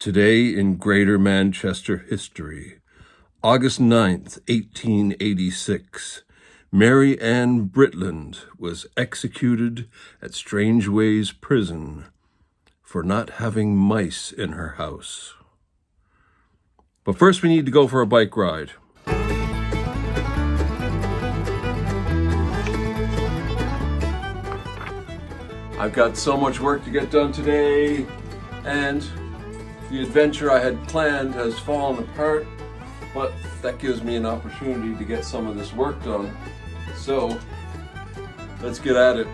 Today in Greater Manchester history, August 9th, 1886, Mary Ann Britland was executed at Strangeways Prison for not having mice in her house. But first we need to go for a bike ride. I've got so much work to get done today, and the adventure I had planned has fallen apart, but that gives me an opportunity to get some of this work done. So, let's get at it.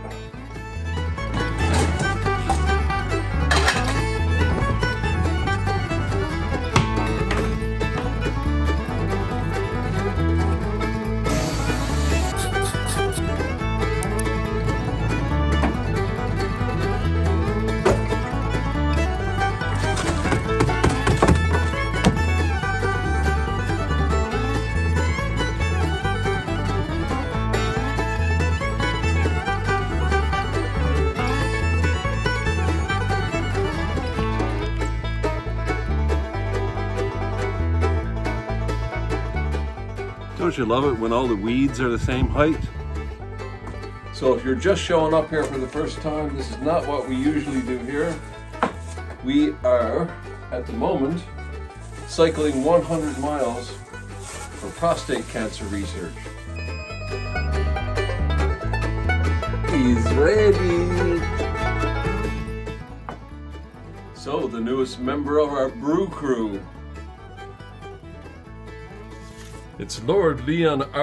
Don't you love it when all the weeds are the same height? So if you're just showing up here for the first time, this is not what we usually do here. We are, at the moment, cycling 100 miles for prostate cancer research. He's ready! So, the newest member of our brew crew. It's Lord Leonardo.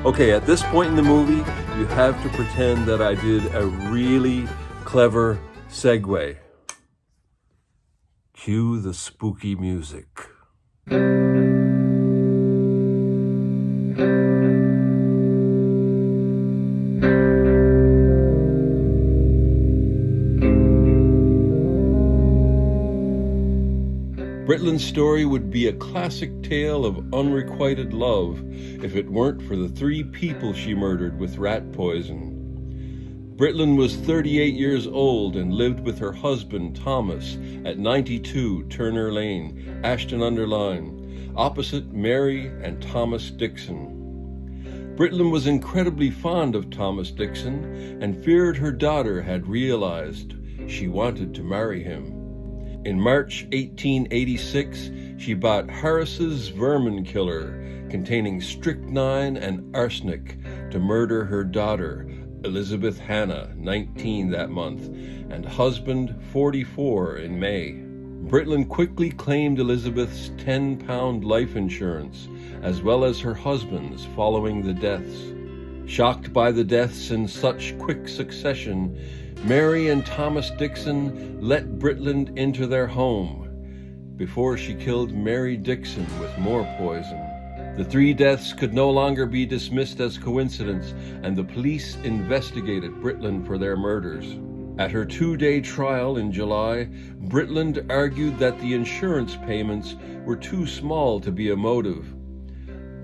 Okay, at this point in the movie, you have to pretend that I did a really clever segue. Cue the spooky music. Britland's story would be a classic tale of unrequited love if it weren't for the 3 people she murdered with rat poison. Britland was 38 years old and lived with her husband, Thomas, at 92 Turner Lane, Ashton-under-Lyne, opposite Mary and Thomas Dixon. Britland was incredibly fond of Thomas Dixon and feared her daughter had realized she wanted to marry him. In March 1886, she bought Harris's vermin killer, containing strychnine and arsenic, to murder her daughter, Elizabeth Hannah, 19 that month, and husband, 44, in May. Britland quickly claimed Elizabeth's 10-pound life insurance, as well as her husband's, following the deaths. Shocked by the deaths in such quick succession, Mary and Thomas Dixon let Britland into their home before she killed Mary Dixon with more poison. The 3 deaths could no longer be dismissed as coincidence, and the police investigated Britland for their murders. At her 2-day trial in July, Britland argued that the insurance payments were too small to be a motive,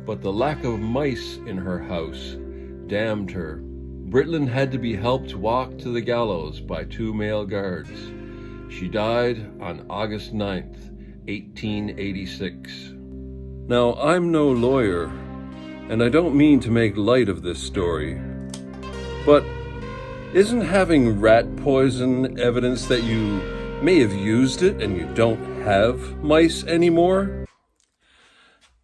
but the lack of mice in her house damned her. Britland had to be helped walk to the gallows by 2 male guards. She died on August 9th, 1886. Now, I'm no lawyer, and I don't mean to make light of this story, but isn't having rat poison evidence that you may have used it and you don't have mice anymore?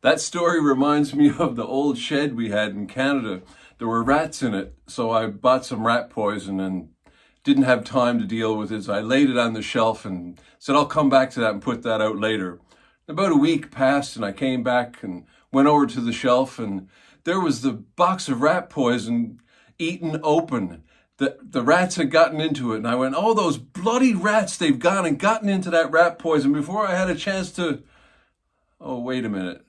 That story reminds me of the old shed we had in Canada. There were rats in it, so I bought some rat poison and didn't have time to deal with it. So I laid it on the shelf and said, I'll come back to that and put that out later. About a week passed and I came back and went over to the shelf and there was the box of rat poison eaten open. The rats had gotten into it and I went, oh, those bloody rats, they've gone and gotten into that rat poison before I had a chance to... Oh, wait a minute.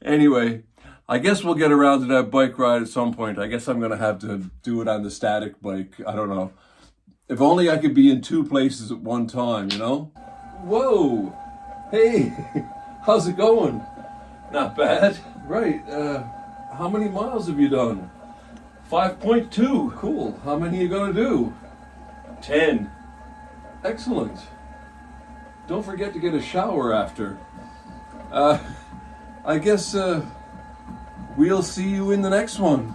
Anyway, I guess we'll get around to that bike ride at some point. I guess I'm going to have to do it on the static bike. I don't know. If only I could be in 2 places at one time, you know? Whoa! Hey! How's it going? Not bad. Right. How many miles have you done? 5.2. Cool. How many are you going to do? 10. Excellent. Don't forget to get a shower after. I guess we'll see you in the next one.